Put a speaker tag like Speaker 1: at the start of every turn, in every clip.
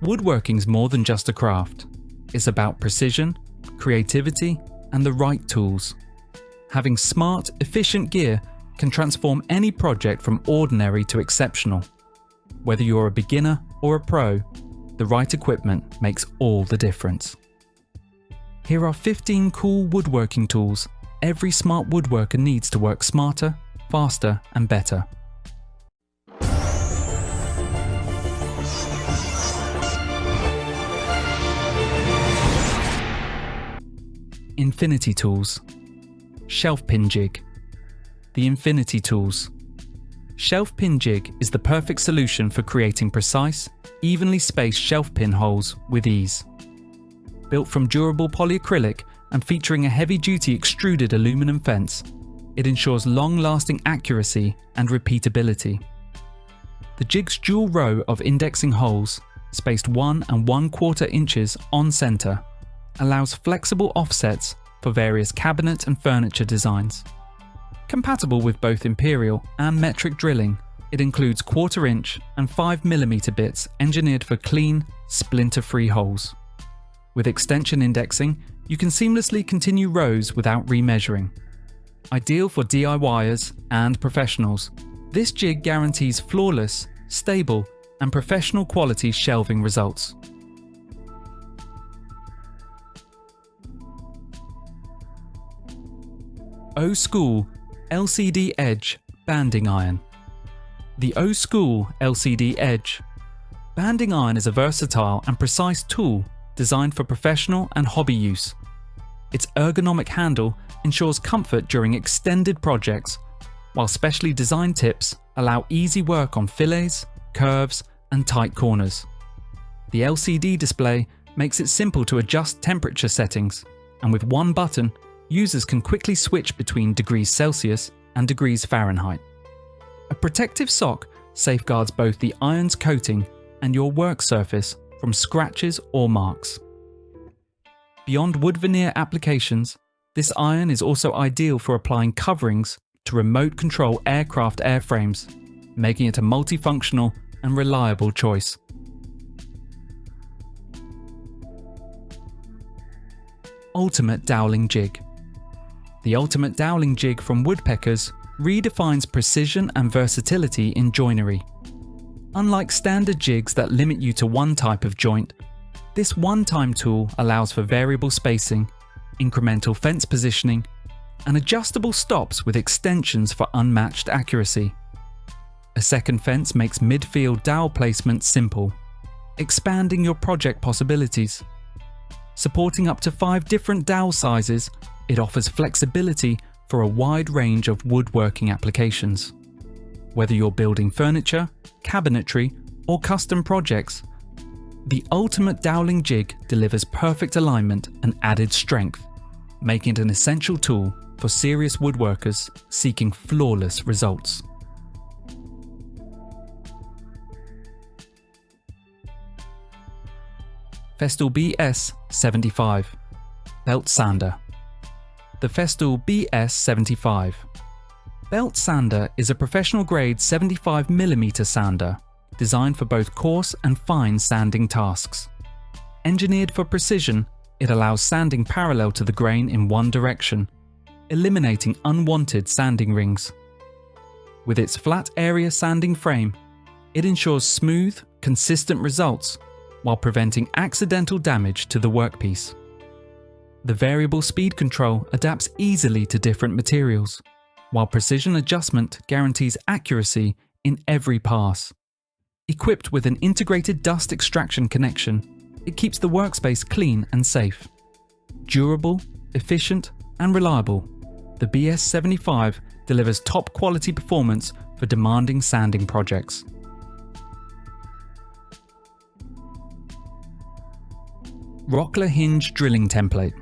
Speaker 1: Woodworking's more than just a craft. It's about precision, creativity, and the right tools. Having smart, efficient gear can transform any project from ordinary to exceptional. Whether you're a beginner or a pro, the right equipment makes all the difference. Here are 15 cool woodworking tools every smart woodworker needs to work smarter, faster, and better. Infinity tools. Shelf pin jig. The Infinity tools. Shelf pin jig is the perfect solution for creating precise, evenly spaced shelf pin holes with ease. Built from durable polyacrylic and featuring a heavy-duty extruded aluminum fence, it ensures long-lasting accuracy and repeatability. The jig's dual row of indexing holes, spaced 1 1/4 inches on center, allows flexible offsets for various cabinet and furniture designs. Compatible with both imperial and metric drilling, it includes 1/4 inch and 5mm bits engineered for clean, splinter-free holes. With extension indexing, you can seamlessly continue rows without remeasuring. Ideal for DIYers and professionals, this jig guarantees flawless, stable, and professional quality shelving results. O-School LCD Edge Banding Iron. The O-School LCD Edge banding iron is a versatile and precise tool designed for professional and hobby use. Its ergonomic handle ensures comfort during extended projects, while specially designed tips allow easy work on fillets, curves, and tight corners. The LCD display makes it simple to adjust temperature settings, and with one button, users can quickly switch between degrees Celsius and degrees Fahrenheit. A protective sock safeguards both the iron's coating and your work surface from scratches or marks. Beyond wood veneer applications, this iron is also ideal for applying coverings to remote control aircraft airframes, making it a multifunctional and reliable choice. Ultimate Doweling Jig. The Ultimate Doweling Jig from Woodpeckers redefines precision and versatility in joinery. Unlike standard jigs that limit you to one type of joint, this one-time tool allows for variable spacing, incremental fence positioning, and adjustable stops with extensions for unmatched accuracy. A second fence makes midfield dowel placement simple, expanding your project possibilities. Supporting up to 5 different dowel sizes, it offers flexibility for a wide range of woodworking applications. Whether you're building furniture, cabinetry, or custom projects, the Ultimate Doweling Jig delivers perfect alignment and added strength, making it an essential tool for serious woodworkers seeking flawless results. Festool BS75 Belt Sander. The Festool BS75 Belt Sander is a professional-grade 75mm sander designed for both coarse and fine sanding tasks. Engineered for precision, it allows sanding parallel to the grain in one direction, eliminating unwanted sanding rings. With its flat area sanding frame, it ensures smooth, consistent results while preventing accidental damage to the workpiece. The variable speed control adapts easily to different materials, while precision adjustment guarantees accuracy in every pass. Equipped with an integrated dust extraction connection, it keeps the workspace clean and safe. Durable, efficient, and reliable, the BS75 delivers top quality performance for demanding sanding projects. Rockler Hinge Drilling Template.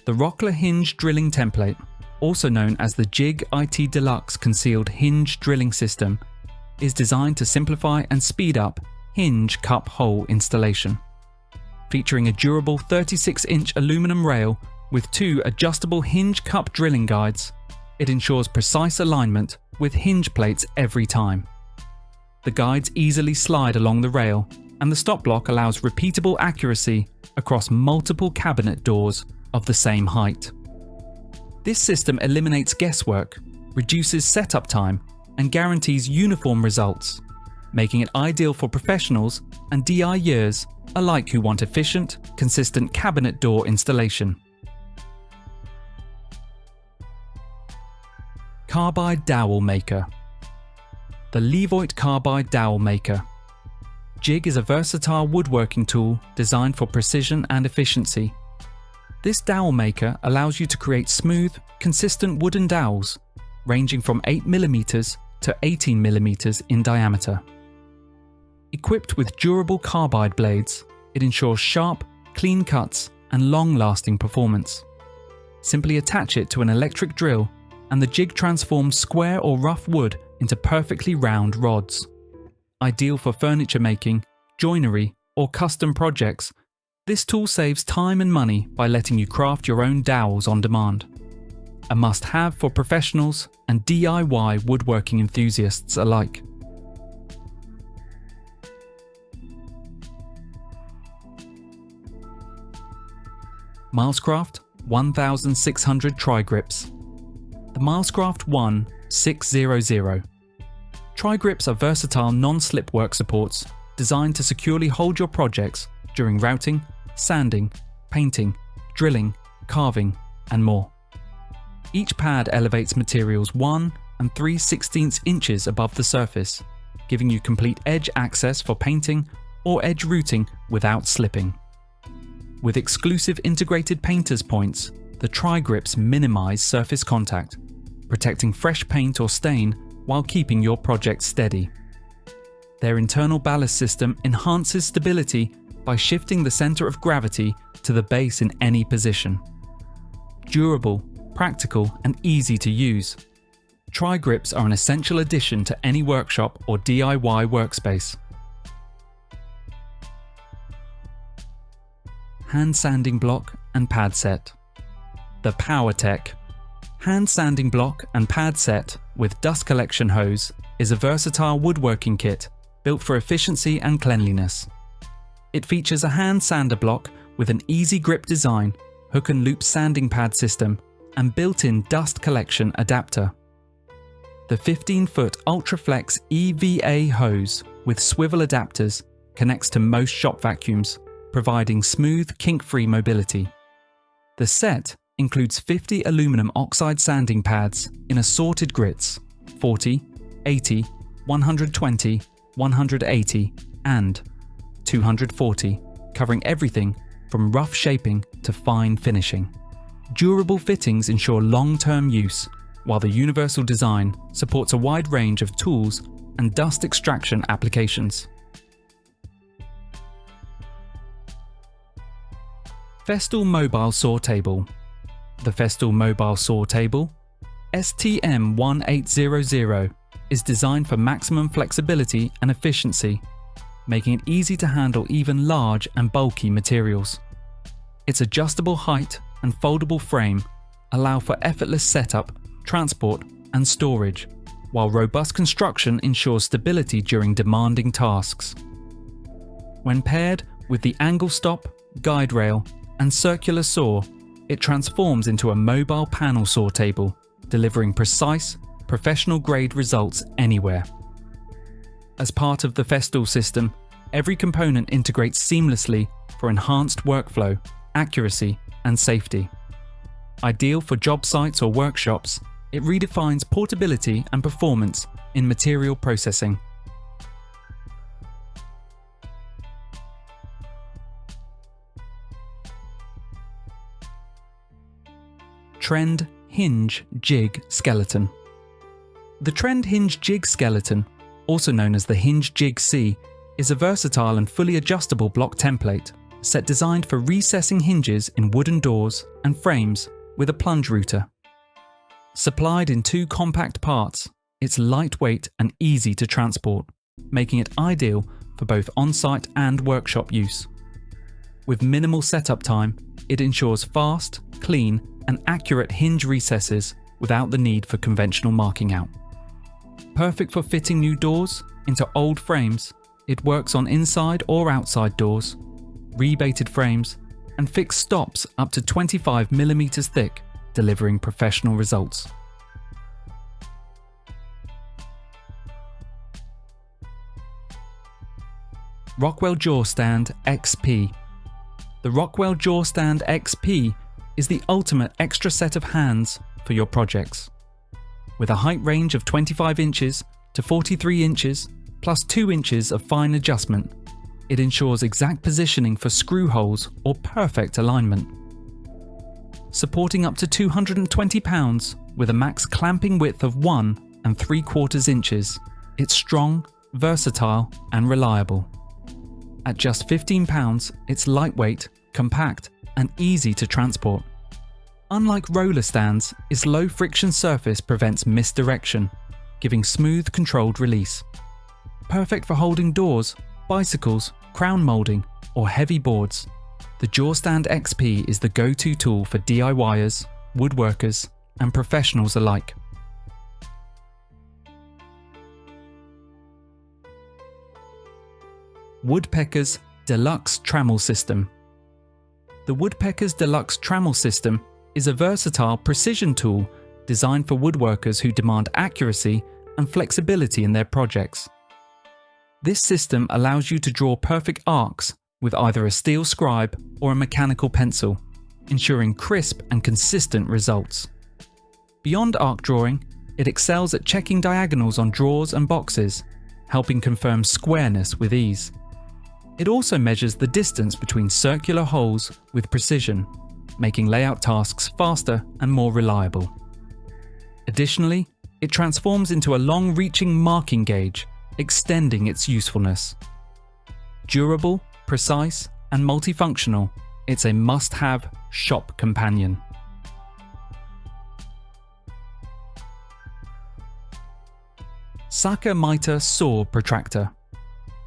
Speaker 1: The Rockler Hinge Drilling Template, also known as the Jig IT Deluxe Concealed Hinge Drilling System, is designed to simplify and speed up hinge cup hole installation. Featuring a durable 36-inch aluminum rail with 2 adjustable hinge cup drilling guides, it ensures precise alignment with hinge plates every time. The guides easily slide along the rail and the stop block allows repeatable accuracy across multiple cabinet doors of the same height. This system eliminates guesswork, reduces setup time, and guarantees uniform results, making it ideal for professionals and DIYers alike who want efficient, consistent cabinet door installation. Carbide Dowel Maker. The Levoit Carbide Dowel Maker. Jig is a versatile woodworking tool designed for precision and efficiency. This dowel maker allows you to create smooth, consistent wooden dowels, ranging from 8mm to 18mm in diameter. Equipped with durable carbide blades, it ensures sharp, clean cuts and long-lasting performance. Simply attach it to an electric drill and the jig transforms square or rough wood into perfectly round rods. Ideal for furniture making, joinery, or custom projects, this tool saves time and money by letting you craft your own dowels on demand. A must-have for professionals and DIY woodworking enthusiasts alike. Milescraft 1600 TriGrips. The Milescraft 1600. TriGrips are versatile non-slip work supports designed to securely hold your projects during routing, sanding, painting, drilling, carving, and more. Each pad elevates materials 1 3/16 inches above the surface, giving you complete edge access for painting or edge routing without slipping. With exclusive integrated painter's points, the TriGrips minimize surface contact, protecting fresh paint or stain while keeping your project steady. Their internal ballast system enhances stability by shifting the center of gravity to the base in any position. Durable, practical, and easy to use, TriGrips are an essential addition to any workshop or DIY workspace. Hand sanding block and pad set. The PowerTech. Hand sanding block and pad set with dust collection hose is a versatile woodworking kit built for efficiency and cleanliness. It features a hand sander block with an easy grip design, hook and loop sanding pad system, and built-in dust collection adapter. The 15-foot Ultraflex EVA hose with swivel adapters connects to most shop vacuums, providing smooth, kink-free mobility. The set includes 50 aluminum oxide sanding pads in assorted grits 40, 80, 120, 180 and 240, covering everything from rough shaping to fine finishing. Durable fittings ensure long-term use, while the universal design supports a wide range of tools and dust extraction applications. Festool Mobile Saw Table. The Festool Mobile Saw Table, STM1800, is designed for maximum flexibility and efficiency, making it easy to handle even large and bulky materials. Its adjustable height and foldable frame allow for effortless setup, transport, and storage, while robust construction ensures stability during demanding tasks. When paired with the angle stop, guide rail, and circular saw, it transforms into a mobile panel saw table, delivering precise, professional-grade results anywhere. As part of the Festool system, every component integrates seamlessly for enhanced workflow, accuracy, and safety. Ideal for job sites or workshops, it redefines portability and performance in material processing. Trend Hinge Jig Skeleton. The Trend Hinge Jig Skeleton, also known as the Hinge Jig C, is a versatile and fully adjustable block template set designed for recessing hinges in wooden doors and frames with a plunge router. Supplied in 2 compact parts, it's lightweight and easy to transport, making it ideal for both on-site and workshop use. With minimal setup time, it ensures fast, clean, and accurate hinge recesses without the need for conventional marking out. Perfect for fitting new doors into old frames It works on inside or outside doors, rebated frames, and fixed stops up to 25mm thick, delivering professional results. Rockwell JawStand XP. The Rockwell JawStand XP is the ultimate extra set of hands for your projects. With a height range of 25 inches to 43 inches, plus 2 inches of fine adjustment, it ensures exact positioning for screw holes or perfect alignment. Supporting up to 220 pounds with a max clamping width of 1 3/4 inches, it's strong, versatile, and reliable. At just £15, it's lightweight, compact, and easy to transport. Unlike roller stands, its low friction surface prevents misdirection, giving smooth, controlled release. Perfect for holding doors, bicycles, crown molding, or heavy boards, the JawStand XP is the go-to tool for DIYers, woodworkers, and professionals alike. Woodpeckers Deluxe Trammel System. The Woodpeckers Deluxe Trammel System is a versatile precision tool designed for woodworkers who demand accuracy and flexibility in their projects. This system allows you to draw perfect arcs with either a steel scribe or a mechanical pencil, ensuring crisp and consistent results. Beyond arc drawing, it excels at checking diagonals on drawers and boxes, helping confirm squareness with ease. It also measures the distance between circular holes with precision, making layout tasks faster and more reliable. Additionally, it transforms into a long-reaching marking gauge, extending its usefulness. Durable, precise, and multifunctional, it's a must-have shop companion. Saka Mitre Saw Protractor.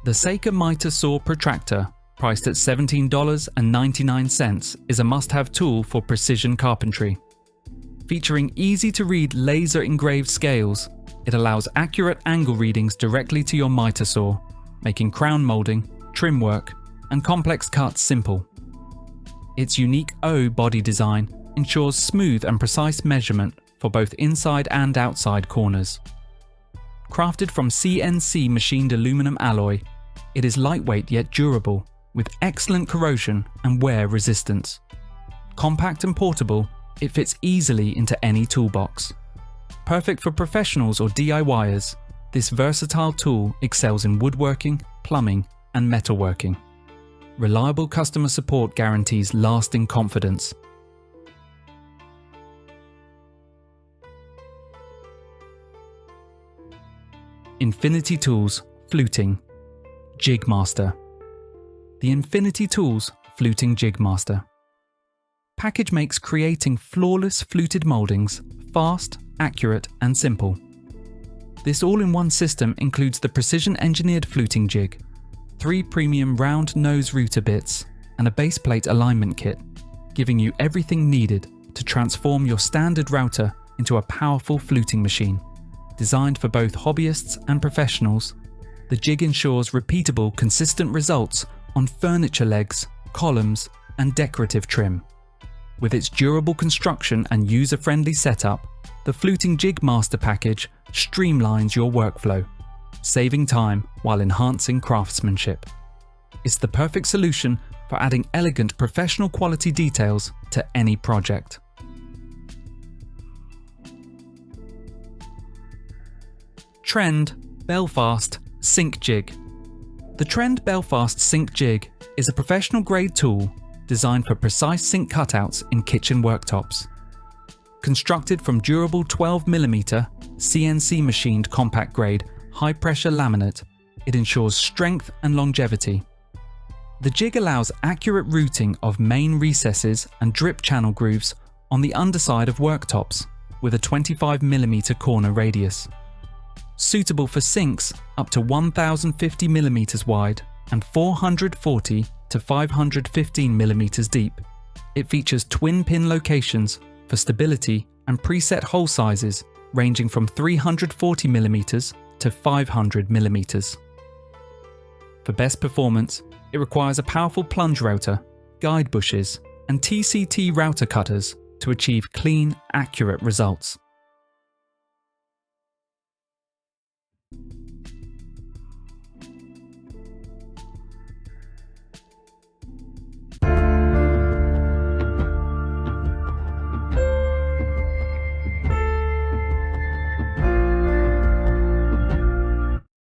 Speaker 1: The Saka Mitre Saw Protractor, priced at $17.99, is a must-have tool for precision carpentry. Featuring easy-to-read laser-engraved scales, it allows accurate angle readings directly to your mitre saw, making crown molding, trim work, and complex cuts simple. Its unique O body design ensures smooth and precise measurement for both inside and outside corners. Crafted from CNC machined aluminum alloy, it is lightweight yet durable, with excellent corrosion and wear resistance. Compact and portable, it fits easily into any toolbox. Perfect for professionals or DIYers, this versatile tool excels in woodworking, plumbing, and metalworking. Reliable customer support guarantees lasting confidence. Infinity Tools Fluting Jig Master. The Infinity Tools Fluting Jig Master. Package makes creating flawless fluted moldings fast, accurate, and simple. This all-in-one system includes the precision-engineered fluting jig, 3 premium round nose router bits, and a base plate alignment kit, giving you everything needed to transform your standard router into a powerful fluting machine. Designed for both hobbyists and professionals, the jig ensures repeatable, consistent results on furniture legs, columns, and decorative trim. With its durable construction and user-friendly setup, the Fluting Jig Master package streamlines your workflow, saving time while enhancing craftsmanship. It's the perfect solution for adding elegant professional quality details to any project. Trend Belfast Sink Jig. The Trend Belfast Sink Jig is a professional grade tool designed for precise sink cutouts in kitchen worktops. Constructed from durable 12mm CNC machined compact grade high pressure laminate, it ensures strength and longevity. The jig allows accurate routing of main recesses and drip channel grooves on the underside of worktops with a 25mm corner radius. Suitable for sinks up to 1050mm wide and 440 to 515mm deep. It features twin pin locations for stability and preset hole sizes ranging from 340mm to 500mm. For best performance, it requires a powerful plunge router, guide bushes, and TCT router cutters to achieve clean, accurate results.